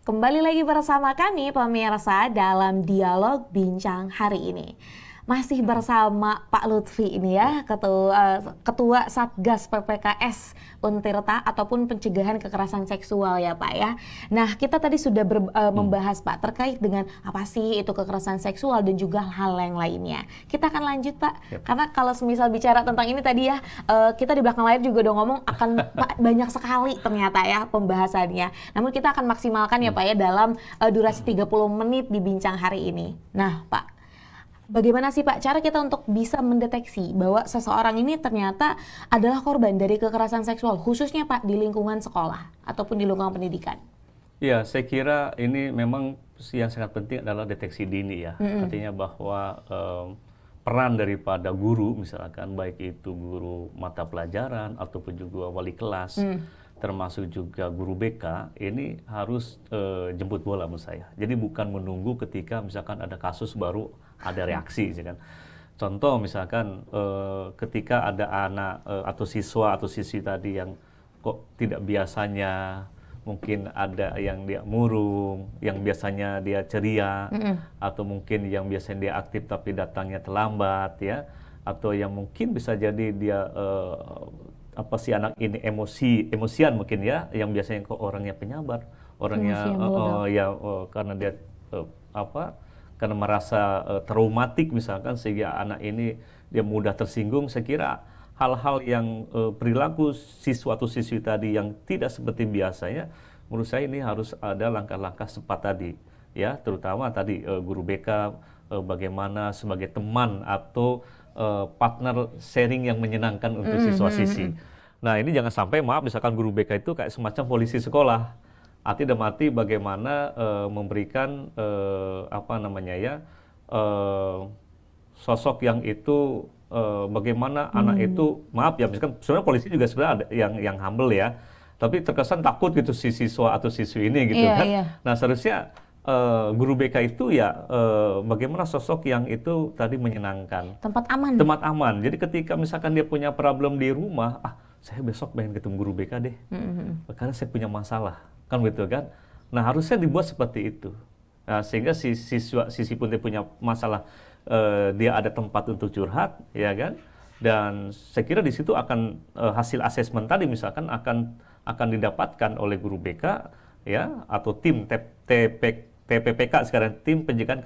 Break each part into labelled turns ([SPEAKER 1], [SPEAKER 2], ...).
[SPEAKER 1] Kembali lagi bersama kami pemirsa dalam dialog bincang hari ini. Masih bersama Pak Lutfi ini ya, Ketua Satgas PPKS Untirta ataupun pencegahan kekerasan seksual ya Pak ya. Nah kita tadi sudah membahas Pak terkait dengan apa sih itu kekerasan seksual dan juga hal yang lainnya. Kita akan lanjut Pak, karena kalau semisal bicara tentang ini tadi ya, kita di belakang layar juga udah ngomong akan banyak sekali ternyata ya pembahasannya. Namun kita akan maksimalkan ya Pak ya dalam durasi 30 menit di bincang hari ini. Nah Pak, bagaimana sih Pak cara kita untuk bisa mendeteksi bahwa seseorang ini ternyata adalah korban dari kekerasan seksual, khususnya Pak di lingkungan sekolah ataupun di lingkungan pendidikan?
[SPEAKER 2] Ya, saya kira ini memang yang sangat penting adalah deteksi dini ya. Artinya bahwa peran daripada guru misalkan, baik itu guru mata pelajaran ataupun juga wali kelas, termasuk juga guru BK, ini harus jemput bola menurut saya. Jadi bukan menunggu ketika misalkan ada kasus baru ada reaksi, kan. Contoh misalkan ketika ada anak atau siswa atau siswi tadi yang kok tidak biasanya, mungkin ada yang dia murung, yang biasanya dia ceria, atau mungkin yang biasanya dia aktif tapi datangnya terlambat, ya, atau yang mungkin bisa jadi dia apa sih anak ini emosian mungkin ya, yang biasanya kok orangnya penyabar, orangnya karena dia karena merasa traumatik misalkan sehingga anak ini dia mudah tersinggung. Saya kira hal-hal yang perilaku siswa atau siswi tadi yang tidak seperti biasanya, menurut saya ini harus ada langkah-langkah cepat tadi ya, terutama tadi guru BK bagaimana sebagai teman atau partner sharing yang menyenangkan untuk siswa-siswi. Nah ini jangan sampai misalkan guru BK itu kayak semacam polisi sekolah. Arti dan mati bagaimana memberikan sosok yang itu bagaimana anak itu misalkan sebenarnya polisi juga sebenarnya ada yang humble ya, tapi terkesan takut gitu si siswa atau siswi ini gitu kan. Nah seharusnya guru BK itu ya bagaimana sosok yang itu tadi menyenangkan, tempat aman. Jadi ketika misalkan dia punya problem di rumah, saya besok pengen ketemu guru BK deh, karena saya punya masalah. Kan begitu kan? Nah harusnya dibuat seperti itu. Nah, sehingga si siswi pun dia punya masalah, dia ada tempat untuk curhat, ya kan? Dan saya kira di situ akan hasil asesmen tadi misalkan akan didapatkan oleh guru BK, ya, atau tim TPPK sekarang, tim pencegahan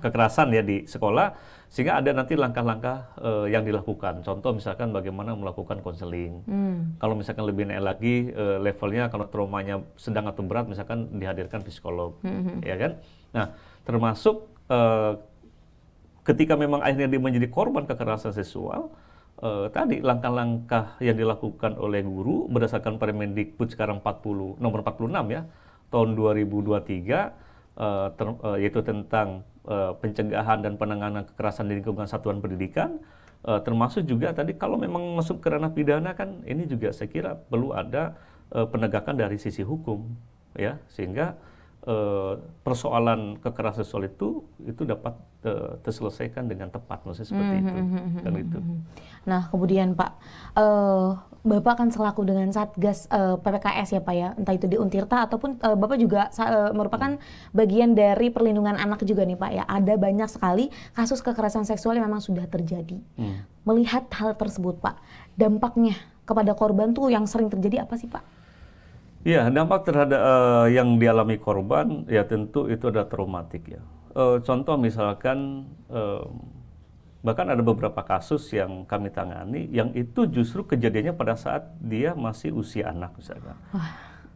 [SPEAKER 2] kekerasan ya di sekolah, sehingga ada nanti langkah-langkah yang dilakukan. Contoh misalkan bagaimana melakukan konseling. Kalau misalkan lebih naik lagi levelnya, kalau traumanya sedang atau berat, misalkan dihadirkan psikolog, ya kan. Nah termasuk ketika memang akhirnya dia menjadi korban kekerasan seksual, tadi langkah-langkah yang dilakukan oleh guru berdasarkan Permendikbud sekarang nomor 46 ya tahun 2023, yaitu tentang pencegahan dan penanganan kekerasan di lingkungan satuan pendidikan, termasuk juga tadi kalau memang masuk ke ranah pidana kan, ini juga saya kira perlu ada penegakan dari sisi hukum ya, sehingga persoalan kekerasan seksual itu dapat terselesaikan dengan tepat, maksudnya seperti itu kan itu.
[SPEAKER 1] Nah kemudian Pak, Bapak kan selaku dengan Satgas PPKS ya Pak ya, entah itu di Untirta ataupun Bapak juga merupakan bagian dari perlindungan anak juga nih Pak ya. Ada banyak sekali kasus kekerasan seksual yang memang sudah terjadi. Melihat hal tersebut Pak, dampaknya kepada korban tuh yang sering terjadi apa sih Pak?
[SPEAKER 2] Ya, dampak terhadap yang dialami korban ya tentu itu ada traumatik ya. Contoh misalkan bahkan ada beberapa kasus yang kami tangani yang itu justru kejadiannya pada saat dia masih usia anak misalkan,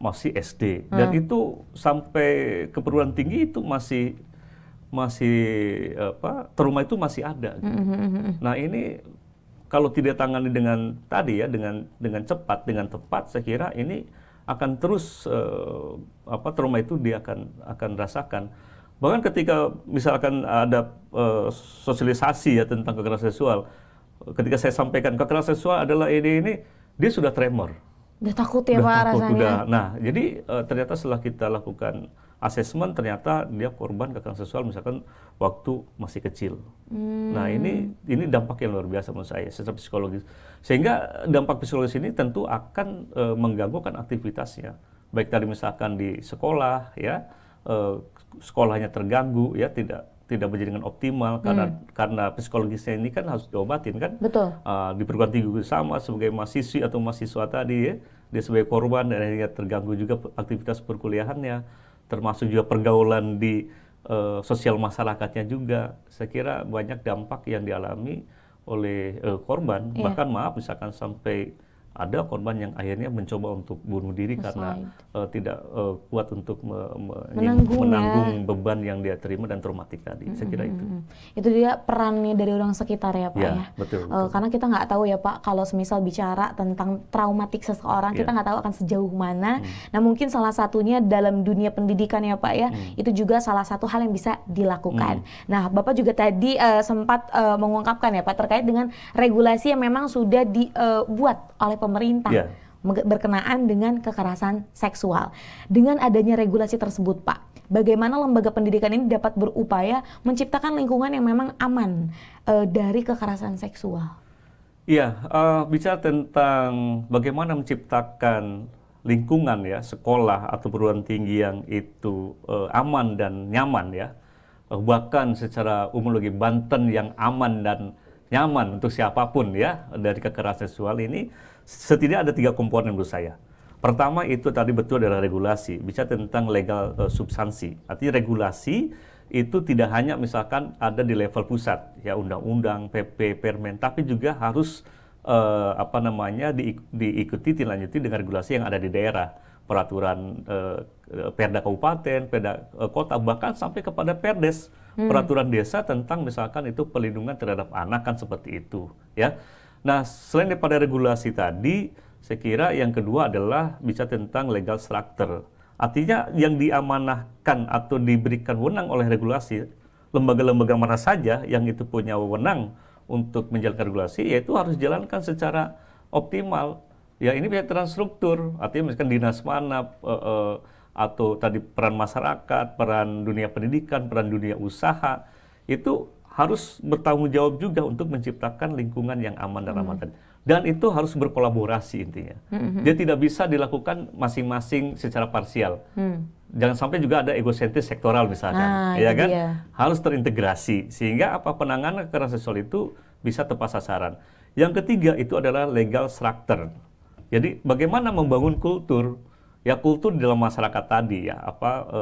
[SPEAKER 2] masih SD, dan itu sampai ke perguruan tinggi itu masih trauma itu masih ada. Gitu. Nah ini kalau tidak tangani dengan tadi ya, dengan cepat, dengan tepat, saya kira ini akan terus trauma itu dia akan rasakan. Bahkan ketika misalkan ada sosialisasi ya tentang kekerasan seksual, ketika saya sampaikan kekerasan seksual adalah ini, dia sudah tremor.
[SPEAKER 1] Udah takut ya Pak rasanya.
[SPEAKER 2] Nah, jadi ternyata setelah kita lakukan asesmen, ternyata dia korban kekerasan seksual misalkan waktu masih kecil. Nah, ini dampak yang luar biasa menurut saya secara psikologis. Sehingga dampak psikologis ini tentu akan mengganggukan aktivitasnya. baik tadi misalkan di sekolah ya, sekolahnya terganggu ya, tidak berjalan dengan optimal karena psikologisnya ini kan harus diobatin kan.
[SPEAKER 1] Betul.
[SPEAKER 2] Di perguruan tinggi sama sebagai mahasiswi atau mahasiswa tadi ya, dia sebagai korban dan akhirnya terganggu juga aktivitas perkuliahannya, termasuk juga pergaulan di sosial masyarakatnya juga. Saya kira banyak dampak yang dialami oleh korban, bahkan maaf misalkan sampai ada korban yang akhirnya mencoba untuk bunuh diri karena tidak kuat untuk menanggung beban yang dia terima dan traumatik tadi. Saya kira itu.
[SPEAKER 1] Itu dia perannya dari orang sekitar ya Pak ya.
[SPEAKER 2] Betul.
[SPEAKER 1] Karena kita nggak tahu ya Pak, kalau semisal bicara tentang traumatik seseorang, kita nggak tahu akan sejauh mana. Nah mungkin salah satunya dalam dunia pendidikan ya Pak ya, itu juga salah satu hal yang bisa dilakukan. Nah Bapak juga tadi sempat mengungkapkan ya Pak terkait dengan regulasi yang memang sudah dibuat oleh pemerintah berkenaan dengan kekerasan seksual. Dengan adanya regulasi tersebut Pak, bagaimana lembaga pendidikan ini dapat berupaya menciptakan lingkungan yang memang aman dari kekerasan seksual?
[SPEAKER 2] Iya, bicara tentang bagaimana menciptakan lingkungan ya, sekolah atau perguruan tinggi yang itu aman dan nyaman ya. Bahkan secara umum lagi Banten yang aman dan nyaman untuk siapapun ya dari kekerasan seksual ini, setidaknya ada 3 komponen menurut saya. Pertama itu tadi betul adalah regulasi, bicara tentang legal substansi. Artinya regulasi itu tidak hanya misalkan ada di level pusat, ya undang-undang, PP, permen, tapi juga harus diikuti dilanjuti dengan regulasi yang ada di daerah, peraturan perda kabupaten, perda kota, bahkan sampai kepada perdes, peraturan desa tentang misalkan itu pelindungan terhadap anak kan seperti itu, ya. Nah, selain daripada regulasi tadi, saya kira yang kedua adalah bicara tentang legal structure. Artinya yang diamanahkan atau diberikan wewenang oleh regulasi, lembaga-lembaga mana saja yang itu punya wewenang untuk menjalankan regulasi, yaitu harus dijalankan secara optimal. Ya ini bisa terstruktur, artinya misalkan dinas mana, atau tadi peran masyarakat, peran dunia pendidikan, peran dunia usaha, itu harus bertanggung jawab juga untuk menciptakan lingkungan yang aman dan ramah. Dan itu harus berkolaborasi intinya. Dia tidak bisa dilakukan masing-masing secara parsial. Jangan sampai juga ada egosentris sektoral misalkan, ya kan? Harus terintegrasi sehingga penanganan kekerasan seksual itu bisa tepat sasaran. Yang ketiga itu adalah legal structure. Jadi bagaimana membangun kultur? Ya kultur di dalam masyarakat tadi ya,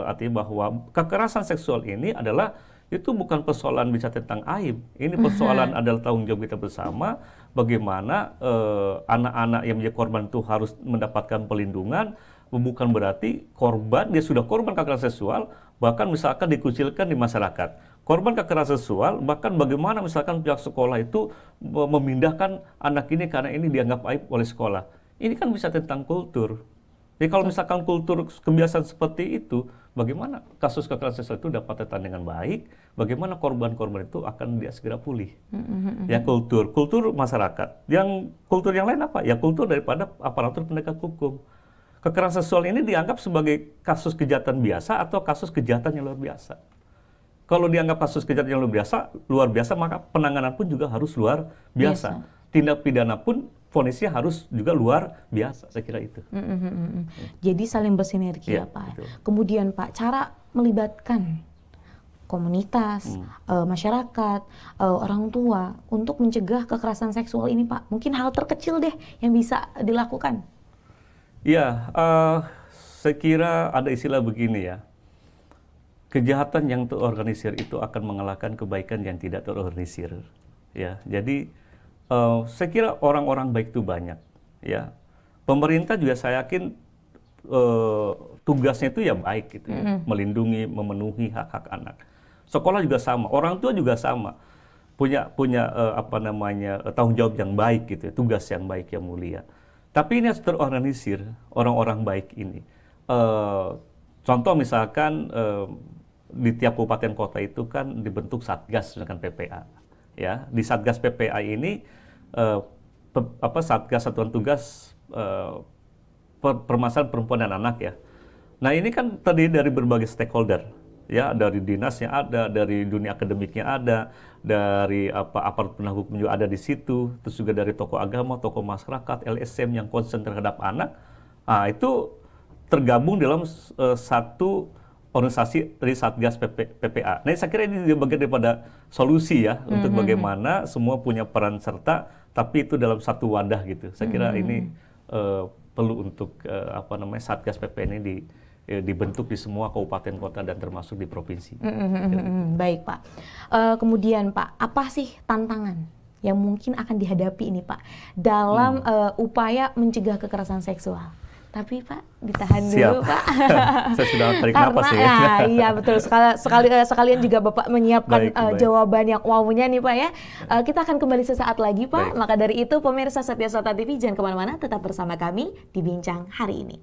[SPEAKER 2] artinya bahwa kekerasan seksual ini adalah itu bukan persoalan bicara tentang aib. Ini persoalan adalah tanggung jawab kita bersama. Bagaimana anak-anak yang menjadi korban itu harus mendapatkan pelindungan. Bukan berarti korban, dia sudah korban kekerasan seksual, bahkan misalkan dikucilkan di masyarakat. Korban kekerasan seksual, bahkan bagaimana misalkan pihak sekolah itu memindahkan anak ini karena ini dianggap aib oleh sekolah. Ini kan bisa tentang kultur. Jadi kalau misalkan kultur kebiasaan seperti itu, bagaimana kasus kekerasan seksual itu dapat tertangani dengan baik, bagaimana korban-korban itu akan dia segera pulih. Ya kultur masyarakat. Yang kultur yang lain apa? Ya kultur daripada aparatur penegak hukum. Kekerasan seksual ini dianggap sebagai kasus kejahatan biasa atau kasus kejahatan yang luar biasa. Kalau dianggap kasus kejahatan yang luar biasa, maka penanganan pun juga harus luar biasa. Tindak pidana pun vonisnya harus juga luar biasa, saya kira itu.
[SPEAKER 1] Jadi saling bersinergi ya Pak. Betul. Kemudian Pak, cara melibatkan komunitas, masyarakat, orang tua untuk mencegah kekerasan seksual ini Pak. Mungkin hal terkecil deh yang bisa dilakukan.
[SPEAKER 2] Ya, saya kira ada istilah begini ya. Kejahatan yang terorganisir itu akan mengalahkan kebaikan yang tidak terorganisir. Ya, jadi saya kira orang-orang baik itu banyak. Ya, pemerintah juga saya yakin tugasnya itu ya baik gitu, ya. Melindungi, memenuhi hak-hak anak. Sekolah juga sama, orang tua juga sama, punya tanggung jawab yang baik gitu, ya. Tugas yang baik yang mulia. Tapi ini harus terorganisir orang-orang baik ini. Contoh misalkan di tiap kabupaten kota itu kan dibentuk satgas dengan PPA. Ya, di satgas PPA ini satgas satuan tugas permasalahan perempuan dan anak ya. Nah ini kan terdiri dari berbagai stakeholder. Ya, dari dinasnya ada, dari dunia akademiknya ada, dari aparat penegak hukum juga ada di situ, terus juga dari tokoh agama, tokoh masyarakat, LSM yang concern terhadap anak. Itu tergabung dalam satu organisasi dari Satgas PPA. Nah, saya kira ini juga bagian daripada solusi ya untuk bagaimana semua punya peran serta, tapi itu dalam satu wadah gitu. Saya kira ini perlu untuk Satgas PPA ini dibentuk di semua kabupaten kota dan termasuk di provinsi.
[SPEAKER 1] Baik Pak. Kemudian Pak, apa sih tantangan yang mungkin akan dihadapi ini Pak dalam upaya mencegah kekerasan seksual? Tapi Pak, ditahan dulu Pak.
[SPEAKER 2] Saya sudah tarik napas ya.
[SPEAKER 1] Iya betul, sekalian juga Bapak menyiapkan jawaban yang wow-nya nih Pak ya. Kita akan kembali sesaat lagi Pak. Maka dari itu pemirsa Setia Sota TV jangan kemana-mana, tetap bersama kami di Bincang Hari Ini.